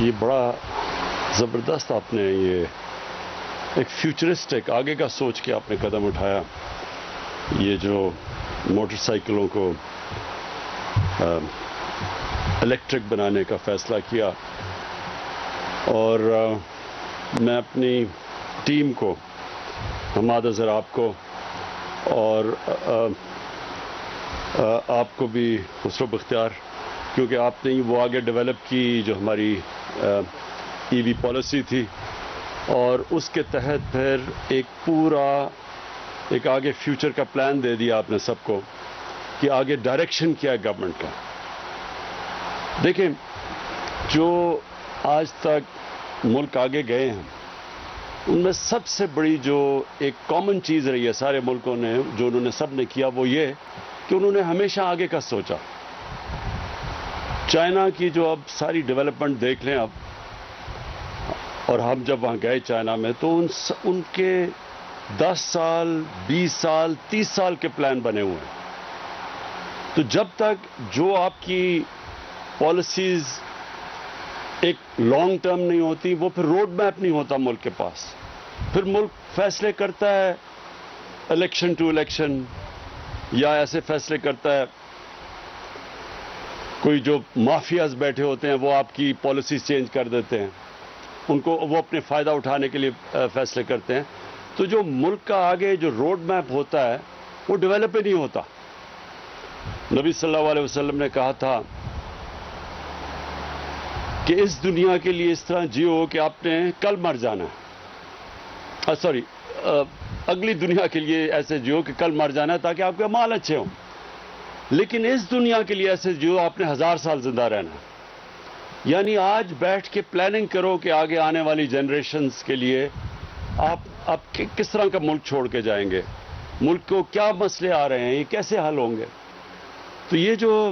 یہ بڑا زبردست آپ نے یہ ایک فیوچرسٹک آگے کا سوچ کے آپ نے قدم اٹھایا. یہ جو موٹر سائیکلوں کو الیکٹرک بنانے کا فیصلہ کیا، اور میں اپنی ٹیم کو، حماد اظہر آپ کو اور آپ کو بھی خسرو بختیار، کیونکہ آپ نے وہ آگے ڈیولپ کی جو ہماری ای وی پالیسی تھی، اور اس کے تحت پھر ایک آگے فیوچر کا پلان دے دیا آپ نے سب کو کہ آگے ڈائریکشن کیا ہے گورنمنٹ کا. دیکھیں، جو آج تک ملک آگے گئے ہیں ان میں سب سے بڑی جو ایک کامن چیز رہی ہے سارے ملکوں نے، جو انہوں نے سب نے کیا، وہ یہ کہ انہوں نے ہمیشہ آگے کا سوچا. چائنا کی جو اب ساری ڈیولپمنٹ دیکھ لیں اب، اور ہم جب وہاں گئے چائنا میں تو ان کے 10 سال 20 سال 30 سال کے پلان بنے ہوئے ہیں. تو جب تک جو آپ کی پالیسیز ایک لانگ ٹرم نہیں ہوتی، وہ پھر روڈ میپ نہیں ہوتا ملک کے پاس. پھر ملک فیصلے کرتا ہے الیکشن ٹو الیکشن، یا ایسے فیصلے کرتا ہے، کوئی جو مافیاز بیٹھے ہوتے ہیں وہ آپ کی پالیسیز چینج کر دیتے ہیں، ان کو وہ اپنے فائدہ اٹھانے کے لیے فیصلے کرتے ہیں. تو جو ملک کا آگے جو روڈ میپ ہوتا ہے وہ ڈیولپ ہی نہیں ہوتا. نبی صلی اللہ علیہ وسلم نے کہا تھا کہ اس دنیا کے لیے اس طرح جیو کہ آپ نے کل مر جانا ہے، اگلی دنیا کے لیے ایسے جیو کہ کل مر جانا ہے تاکہ آپ کے اعمال اچھے ہوں. لیکن اس دنیا کے لیے ایسے جیو آپ نے 1000 سال زندہ رہنا ہے. یعنی آج بیٹھ کے پلاننگ کرو کہ آگے آنے والی جنریشنز کے لیے آپ کس طرح کا ملک چھوڑ کے جائیں گے، ملک کو کیا مسئلے آ رہے ہیں، یہ کیسے حل ہوں گے. تو یہ جو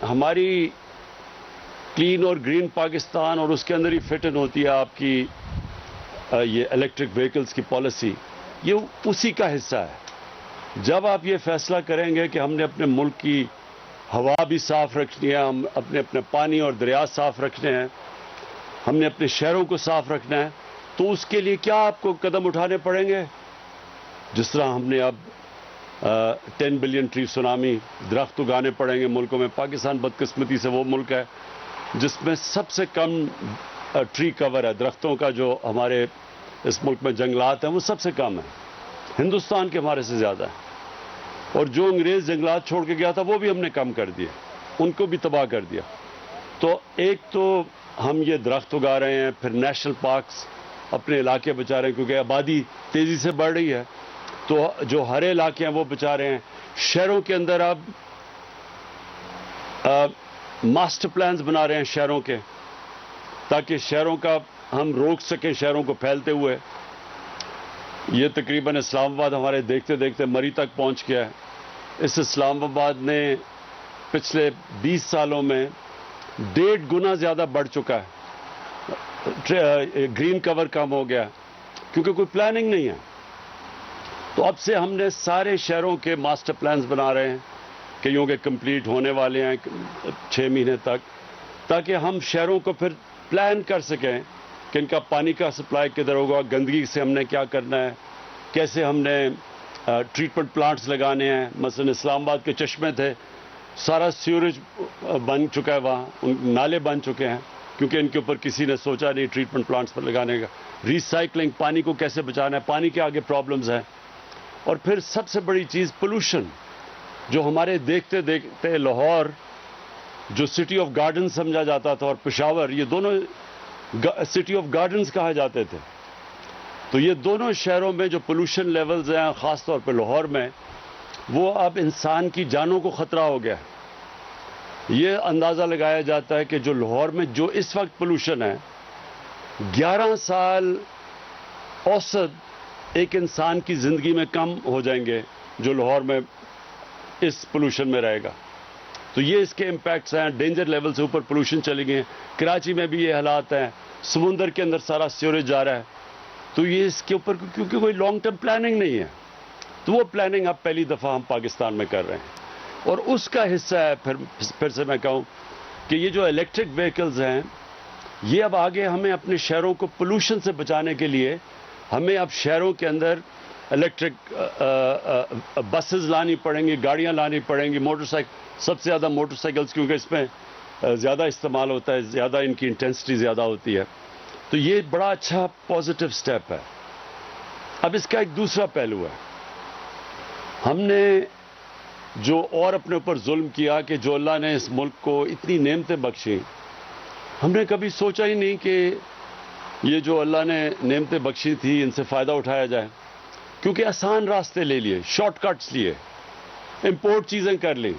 ہماری کلین اور گرین پاکستان، اور اس کے اندر ہی فٹ ان ہوتی ہے آپ کی یہ الیکٹرک وہیکلز کی پالیسی، یہ اسی کا حصہ ہے. جب آپ یہ فیصلہ کریں گے کہ ہم نے اپنے ملک کی ہوا بھی صاف رکھنی ہے، ہم اپنے پانی اور دریا صاف رکھنے ہیں، ہم نے اپنے شہروں کو صاف رکھنا ہے، تو اس کے لیے کیا آپ کو قدم اٹھانے پڑیں گے. جس طرح ہم نے اب 10 بلین ٹری سونامی درخت اگانے پڑیں گے ملکوں میں. پاکستان بدقسمتی سے وہ ملک ہے جس میں سب سے کم ٹری کور ہے، درختوں کا جو ہمارے اس ملک میں جنگلات ہیں وہ سب سے کم ہے، ہندوستان کے ہمارے سے زیادہ ہے. اور جو انگریز جنگلات چھوڑ کے گیا تھا وہ بھی ہم نے کم کر دیے، ان کو بھی تباہ کر دیا. تو ایک تو ہم یہ درخت اگا رہے ہیں، پھر نیشنل پارکس اپنے علاقے بچا رہے ہیں کیونکہ آبادی تیزی سے بڑھ رہی ہے، تو جو ہرے علاقے ہیں وہ بچا رہے ہیں. شہروں کے اندر اب ماسٹر پلانز بنا رہے ہیں شہروں کے، تاکہ شہروں کا ہم روک سکیں شہروں کو پھیلتے ہوئے. یہ تقریباً اسلام آباد ہمارے دیکھتے دیکھتے مری تک پہنچ گیا ہے. اس اسلام آباد نے پچھلے 20 سالوں میں 1.5 گنا زیادہ بڑھ چکا ہے. گرین کور کم ہو گیا کیونکہ کوئی پلاننگ نہیں ہے. تو اب سے ہم نے سارے شہروں کے ماسٹر پلانز بنا رہے ہیں، کئیوں کے کمپلیٹ ہونے والے ہیں 6 مہینے تک، تاکہ ہم شہروں کو پھر پلان کر سکیں کہ ان کا پانی کا سپلائی کدھر ہوگا، گندگی سے ہم نے کیا کرنا ہے، کیسے ہم نے ٹریٹمنٹ پلانٹس لگانے ہیں. مثلا اسلام آباد کے چشمے تھے، سارا سیوریج بن چکا ہے، وہاں نالے بن چکے ہیں کیونکہ ان کے اوپر کسی نے سوچا نہیں ٹریٹمنٹ پلانٹس پر لگانے کا. ریسائکلنگ، پانی کو کیسے بچانا ہے، پانی کے آگے پرابلمز ہیں. اور پھر سب سے بڑی چیز پولوشن، جو ہمارے دیکھتے دیکھتے لاہور جو سٹی آف گارڈن سمجھا جاتا تھا اور پشاور، یہ دونوں سٹی آف گارڈنز کہا جاتے تھے. تو یہ دونوں شہروں میں جو پولوشن لیولز ہیں، خاص طور پہ لاہور میں، وہ اب انسان کی جانوں کو خطرہ ہو گیا. یہ اندازہ لگایا جاتا ہے کہ جو لاہور میں جو اس وقت پولوشن ہے، 11 سال اوسط ایک انسان کی زندگی میں کم ہو جائیں گے جو لاہور میں اس پولوشن میں رہے گا. تو یہ اس کے امپیکٹس ہیں. ڈینجر لیول سے اوپر پولوشن چلی گئی. کراچی میں بھی یہ حالات ہیں، سمندر کے اندر سارا سیوریج جا رہا ہے. تو یہ اس کے اوپر کیونکہ کوئی لانگ ٹرم پلاننگ نہیں ہے، تو وہ پلاننگ اب پہلی دفعہ ہم پاکستان میں کر رہے ہیں. اور اس کا حصہ ہے پھر سے میں کہوں کہ یہ جو الیکٹرک وہیکلز ہیں یہ اب آگے ہمیں اپنے شہروں کو پولوشن سے بچانے کے لیے ہمیں اب شہروں کے اندر الیکٹرک بسز لانی پڑیں گی, گاڑیاں لانی پڑیں گی, موٹر سائیکل, سب سے زیادہ موٹر سائیکلز, کیونکہ اس میں زیادہ استعمال ہوتا ہے, زیادہ ان کی انٹینسٹی زیادہ ہوتی ہے. تو یہ بڑا اچھا پازیٹیو سٹیپ ہے. اب اس کا ایک دوسرا پہلو ہے. ہم نے جو اور اپنے اوپر ظلم کیا کہ جو اللہ نے اس ملک کو اتنی نعمتیں بخشی, ہم نے کبھی سوچا ہی نہیں کہ یہ جو اللہ نے نعمتیں بخشی تھی ان سے فائدہ اٹھایا جائے, کیونکہ آسان راستے لے لیے, شارٹ کٹس لیے, امپورٹ چیزیں کر لیں.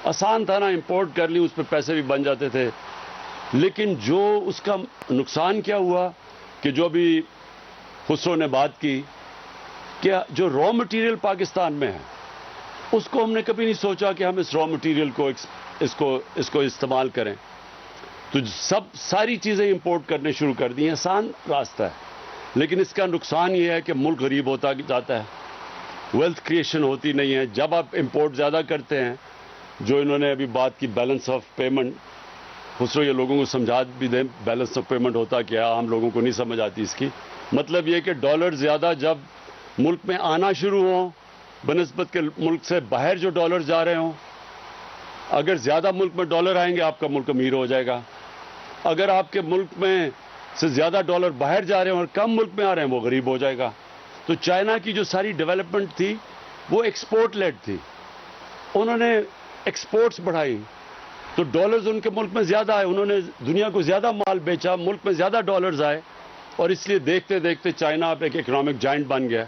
آسان تھا نا, امپورٹ کر لی, اس پہ پیسے بھی بن جاتے تھے. لیکن جو اس کا نقصان کیا ہوا کہ جو ابھی خسرو نے بات کی کہ جو را مٹیریل پاکستان میں ہے اس کو ہم نے کبھی نہیں سوچا کہ ہم اس را مٹیریل کو اس کو استعمال کریں. تو ساری چیزیں امپورٹ کرنے شروع کر دی ہیں. آسان راستہ ہے, لیکن اس کا نقصان یہ ہے کہ ملک غریب ہوتا جاتا ہے, ویلتھ کریشن ہوتی نہیں ہے. جب آپ امپورٹ زیادہ کرتے ہیں, جو انہوں نے ابھی بات کی بیلنس آف پیمنٹ, خسرو یہ لوگوں کو سمجھا بھی دیں بیلنس آف پیمنٹ ہوتا کیا, عام لوگوں کو نہیں سمجھ آتی اس کی. مطلب یہ کہ ڈالر زیادہ جب ملک میں آنا شروع ہوں بنسبت کے ملک سے باہر جو ڈالر جا رہے ہوں, اگر زیادہ ملک میں ڈالر آئیں گے آپ کا ملک امیر ہو جائے گا. اگر آپ کے ملک میں سے زیادہ ڈالر باہر جا رہے ہیں اور کم ملک میں آ رہے ہیں وہ غریب ہو جائے گا. تو چائنا کی جو ساری ڈیولپمنٹ تھی وہ ایکسپورٹ لیڈ تھی. انہوں نے ایکسپورٹس بڑھائی تو ڈالرز ان کے ملک میں زیادہ آئے, انہوں نے دنیا کو زیادہ مال بیچا, ملک میں زیادہ ڈالرز آئے, اور اس لیے دیکھتے دیکھتے چائنا اب ایک اکنامک جائنٹ بن گیا.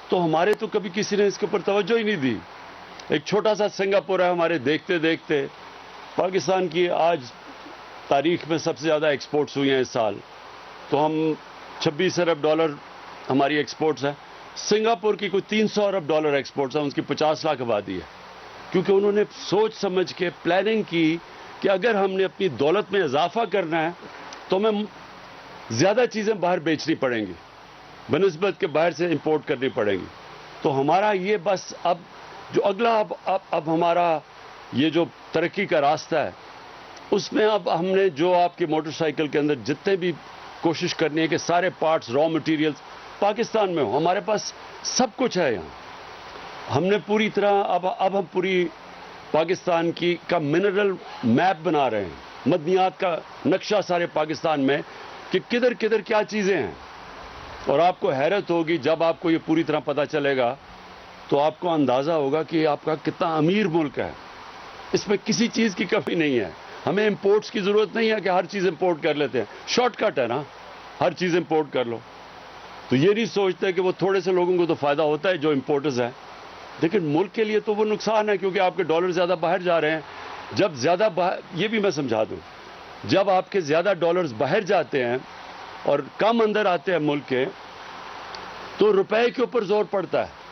تو ہمارے تو کبھی کسی نے اس کے اوپر توجہ ہی نہیں دی. ایک چھوٹا سا سنگاپور ہے ہمارے, دیکھتے دیکھتے پاکستان کی آج تاریخ میں سب سے زیادہ ایکسپورٹس ہوئی ہیں اس سال. تو ہم 26 ارب ڈالر ہماری ایکسپورٹس ہیں. سنگاپور کی کوئی 300 ارب ڈالر ایکسپورٹس ہیں, اس کی 50 لاکھ آبادی ہے. کیونکہ انہوں نے سوچ سمجھ کے پلاننگ کی کہ اگر ہم نے اپنی دولت میں اضافہ کرنا ہے تو ہمیں زیادہ چیزیں باہر بیچنی پڑیں گی بنسبت کے باہر سے امپورٹ کرنی پڑیں گی. تو ہمارا یہ بس اب جو اگلا اب ہمارا یہ جو ترقی کا راستہ ہے اس میں اب ہم نے جو آپ کی موٹر سائیکل کے اندر جتنے بھی کوشش کرنی ہے کہ سارے پارٹس را مٹیریلز پاکستان میں ہوں. ہمارے پاس سب کچھ ہے یہاں. ہم نے پوری طرح اب ہم پوری پاکستان کا منرل میپ بنا رہے ہیں, معدنیات کا نقشہ سارے پاکستان میں کہ کدھر کدھر کیا چیزیں ہیں. اور آپ کو حیرت ہوگی جب آپ کو یہ پوری طرح پتہ چلے گا تو آپ کو اندازہ ہوگا کہ آپ کا کتنا امیر ملک ہے. اس میں کسی چیز کی کمی نہیں ہے. ہمیں امپورٹس کی ضرورت نہیں ہے کہ ہر چیز امپورٹ کر لیتے ہیں, شارٹ کٹ ہے نا, ہر چیز امپورٹ کر لو. تو یہ نہیں سوچتے کہ وہ تھوڑے سے لوگوں کو تو فائدہ ہوتا ہے جو امپورٹرز ہیں, لیکن ملک کے لیے تو وہ نقصان ہے کیونکہ آپ کے ڈالر زیادہ باہر جا رہے ہیں. جب زیادہ یہ بھی میں سمجھا دوں, جب آپ کے زیادہ ڈالرز باہر جاتے ہیں اور کم اندر آتے ہیں ملک کے تو روپے کے اوپر زور پڑتا ہے.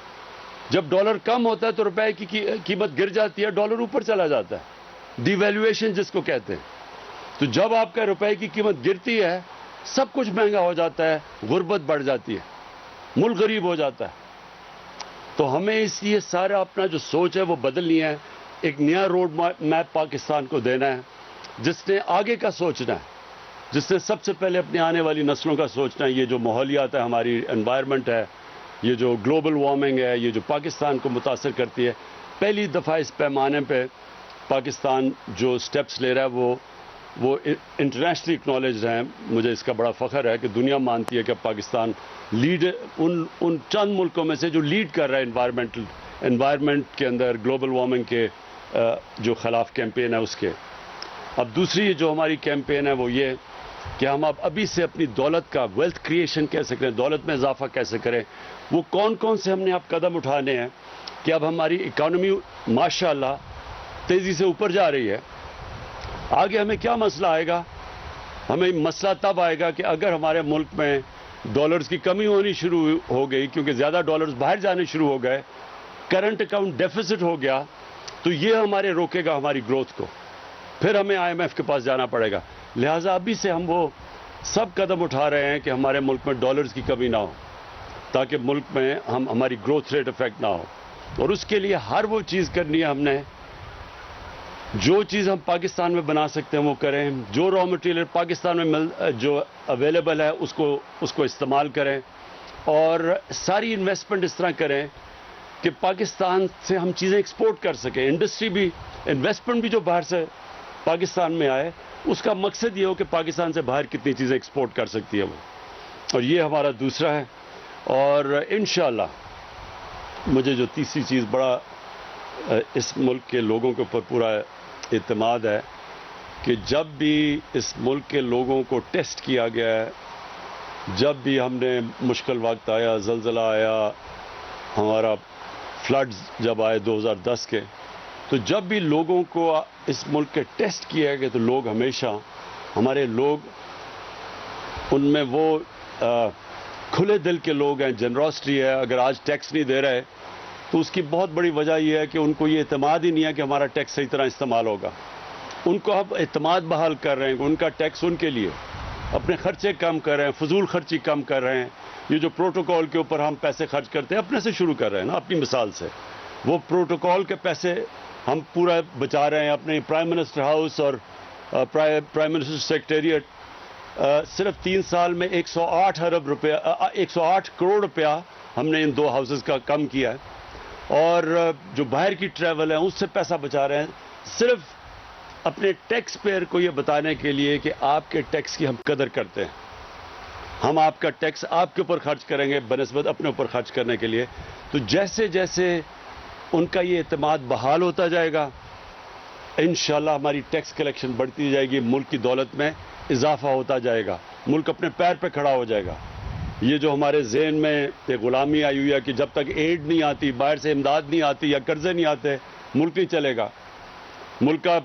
جب ڈالر کم ہوتا ہے تو روپے کی قیمت گر جاتی ہے, ڈالر اوپر چلا جاتا ہے, ڈی ویلیویشن جس کو کہتے ہیں. تو جب آپ کا روپے کی قیمت گرتی ہے سب کچھ مہنگا ہو جاتا ہے, غربت بڑھ جاتی ہے, ملک غریب ہو جاتا ہے. تو ہمیں اس لیے سارا اپنا جو سوچ ہے وہ بدلنی ہے. ایک نیا روڈ میپ پاکستان کو دینا ہے جس نے آگے کا سوچنا ہے, جس نے سب سے پہلے اپنے آنے والی نسلوں کا سوچنا ہے. یہ جو ماحولیات ہے, ہماری انوائرمنٹ ہے, یہ جو گلوبل وارمنگ ہے, یہ جو پاکستان کو متاثر کرتی ہے, پہلی دفعہ اس پیمانے پہ پاکستان جو سٹیپس لے رہا ہے وہ انٹرنیشنلی اکنالجڈ ہیں. مجھے اس کا بڑا فخر ہے کہ دنیا مانتی ہے کہ پاکستان لیڈ ان چند ملکوں میں سے جو لیڈ کر رہا ہے انوائرمنٹ کے اندر, گلوبل وارمنگ کے جو خلاف کیمپین ہے اس کے. اب دوسری جو ہماری کیمپین ہے وہ یہ کہ ہم ابھی سے اپنی دولت کا ویلتھ کریشن کیسے کریں, دولت میں اضافہ کیسے کریں, وہ کون سے ہم نے اب قدم اٹھانے ہیں کہ اب ہماری اکانومی ماشاءاللہ تیزی سے اوپر جا رہی ہے. آگے ہمیں کیا مسئلہ آئے گا؟ ہمیں مسئلہ تب آئے گا کہ اگر ہمارے ملک میں ڈالرز کی کمی ہونی شروع ہو گئی کیونکہ زیادہ ڈالرز باہر جانے شروع ہو گئے, کرنٹ اکاؤنٹ ڈیفیسٹ ہو گیا, تو یہ ہمارے روکے گا ہماری گروتھ کو. پھر ہمیں IMF کے پاس جانا پڑے گا. لہٰذا ابھی سے ہم وہ سب قدم اٹھا رہے ہیں کہ ہمارے ملک میں ڈالرز کی کمی نہ ہو تاکہ ملک میں ہماری گروتھ ریٹ افیکٹ نہ ہو. اور اس کے لیے ہر وہ چیز کرنی ہے ہم نے جو چیز ہم پاکستان میں بنا سکتے ہیں وہ کریں, جو را مٹیریل پاکستان میں جو اویلیبل ہے اس کو استعمال کریں, اور ساری انویسٹمنٹ اس طرح کریں کہ پاکستان سے ہم چیزیں ایکسپورٹ کر سکیں. انڈسٹری بھی, انویسٹمنٹ بھی جو باہر سے پاکستان میں آئے, اس کا مقصد یہ ہو کہ پاکستان سے باہر کتنی چیزیں ایکسپورٹ کر سکتی ہے وہ, اور یہ ہمارا دوسرا ہے. اور انشاءاللہ مجھے جو تیسری چیز بڑا اس ملک کے لوگوں کے اوپر پورا اعتماد ہے کہ جب بھی اس ملک کے لوگوں کو ٹیسٹ کیا گیا ہے, جب بھی ہم نے مشکل وقت آیا, زلزلہ آیا, ہمارا فلڈز جب آئے 2010 کے, تو جب بھی لوگوں کو اس ملک کے ٹیسٹ کیا گیا تو لوگ ہمیشہ, ہمارے لوگ ان میں وہ کھلے دل کے لوگ ہیں, جنراسٹی ہے. اگر آج ٹیکس نہیں دے رہے تو اس کی بہت بڑی وجہ یہ ہے کہ ان کو یہ اعتماد ہی نہیں ہے کہ ہمارا ٹیکس صحیح طرح استعمال ہوگا. ان کو اب اعتماد بحال کر رہے ہیں کہ ان کا ٹیکس ان کے لیے, اپنے خرچے کم کر رہے ہیں, فضول خرچی کم کر رہے ہیں. یہ جو پروٹوکول کے اوپر ہم پیسے خرچ کرتے ہیں اپنے سے شروع کر رہے ہیں نا, اپنی مثال سے, وہ پروٹوکول کے پیسے ہم پورا بچا رہے ہیں. اپنے پرائم منسٹر ہاؤس اور پرائم منسٹر سیکریٹریٹ صرف 3 سال میں 108 کروڑ روپیہ ہم نے ان 2 ہاؤسز کا کم کیا ہے. اور جو باہر کی ٹریول ہے اس سے پیسہ بچا رہے ہیں, صرف اپنے ٹیکس پیئر کو یہ بتانے کے لیے کہ آپ کے ٹیکس کی ہم قدر کرتے ہیں. ہم آپ کا ٹیکس آپ کے اوپر خرچ کریں گے بنسبت اپنے اوپر خرچ کرنے کے لیے. تو جیسے جیسے ان کا یہ اعتماد بحال ہوتا جائے گا, انشاءاللہ ہماری ٹیکس کلیکشن بڑھتی جائے گی, ملک کی دولت میں اضافہ ہوتا جائے گا, ملک اپنے پیر پہ کھڑا ہو جائے گا. یہ جو ہمارے ذہن میں ایک غلامی آئی ہوئی ہے کہ جب تک ایڈ نہیں آتی, باہر سے امداد نہیں آتی یا قرضے نہیں آتے, ملک نہیں چلے گا. ملک کا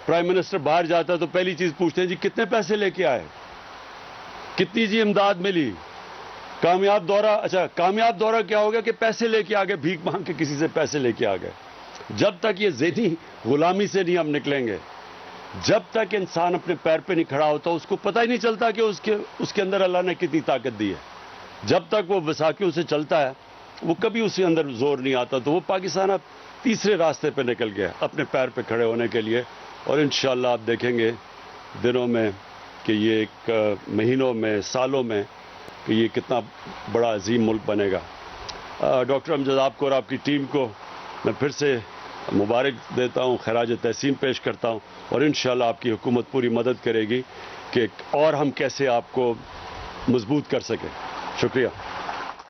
پرائم منسٹر باہر جاتا ہے تو پہلی چیز پوچھتے ہیں جی کتنے پیسے لے کے آئے, کتنی جی امداد ملی, کامیاب دورہ. اچھا کامیاب دورہ کیا ہو گیا کہ پیسے لے کے آ گئے, بھیک مانگ کے کسی سے پیسے لے کے آ گئے. جب تک یہ ذہنی غلامی سے نہیں ہم نکلیں گے, جب تک انسان اپنے پیر پہ نہیں کھڑا ہوتا, اس کو پتہ ہی نہیں چلتا کہ اس کے اندر اللہ نے کتنی طاقت دی ہے. جب تک وہ وساکیوں سے چلتا ہے وہ کبھی اس کے اندر زور نہیں آتا. تو وہ پاکستان اب تیسرے راستے پہ نکل گیا اپنے پیر پہ کھڑے ہونے کے لیے. اور انشاءاللہ آپ دیکھیں گے دنوں میں کہ یہ ایک مہینوں میں, سالوں میں, کہ یہ کتنا بڑا عظیم ملک بنے گا. ڈاکٹر امجد آپ کو اور آپ کی ٹیم کو میں پھر سے مبارک دیتا ہوں, خراج تحسین پیش کرتا ہوں, اور انشاءاللہ آپ کی حکومت پوری مدد کرے گی کہ اور ہم کیسے آپ کو مضبوط کر سکیں. شکریہ.